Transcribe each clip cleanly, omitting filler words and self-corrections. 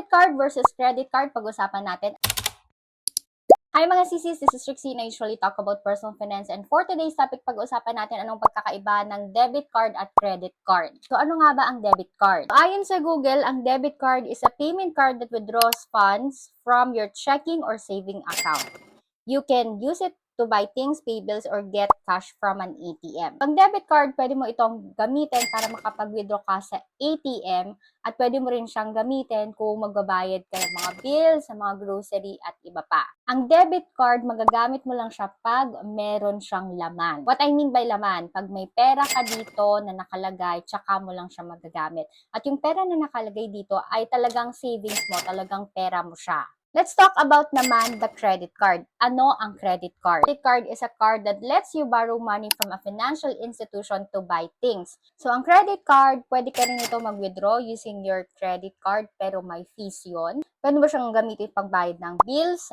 Debit card versus credit card, pag-usapan natin. Hi mga sisis, this is Trixie and I usually talk about personal finance, and for today's topic, pag-usapan natin anong pagkakaiba ng debit card at credit card. So ano nga ba ang debit card? So, ayon sa Google, ang debit card is a payment card that withdraws funds from your checking or saving account. You can use it to buy things, pay bills, or get cash from an ATM. Ang debit card, pwede mo itong gamitin para makapag-withdraw ka sa ATM, at pwede mo rin siyang gamitin kung magbabayad ka ng mga bills, sa mga grocery at iba pa. Ang debit card, magagamit mo lang siya pag meron siyang laman. What I mean by laman, pag may pera ka dito na nakalagay, tsaka mo lang siya magagamit. At yung pera na nakalagay dito ay talagang savings mo, talagang pera mo siya. Let's talk about naman the credit card. Ano ang credit card? Credit card is a card that lets you borrow money from a financial institution to buy things. So, ang credit card, pwede ka rin ito mag-withdraw using your credit card, pero may fees yun. Pwede mo siyang gamitin pagbayad ng bills,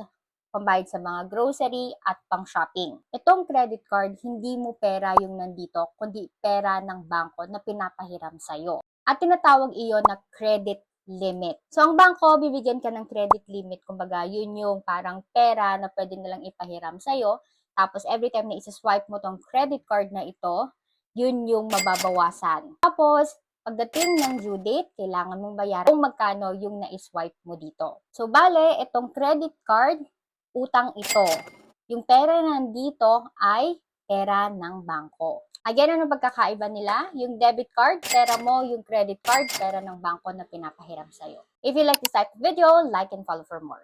pambayad sa mga grocery, at pang-shopping. Itong credit card, hindi mo pera yung nandito, kundi pera ng bangko na pinapahiram sa'yo. At tinatawag iyon na credit limit. So, ang bangko, bibigyan ka ng credit limit. Kumbaga, yun yung parang pera na pwede nilang ipahiram sa'yo. Tapos, every time na isa-swipe mo tong credit card na ito, yun yung mababawasan. Tapos, pagdating ng due date, kailangan mong bayaran kung magkano yung na-swipe mo dito. So, bale, itong credit card, utang ito. Yung pera na nandito ay pera ng bangko. Again, ano pagkakaiba nila? Yung debit card, pera mo. Yung credit card, pera ng bangko na pinapahiram sa'yo. If you like this type of video, like and follow for more.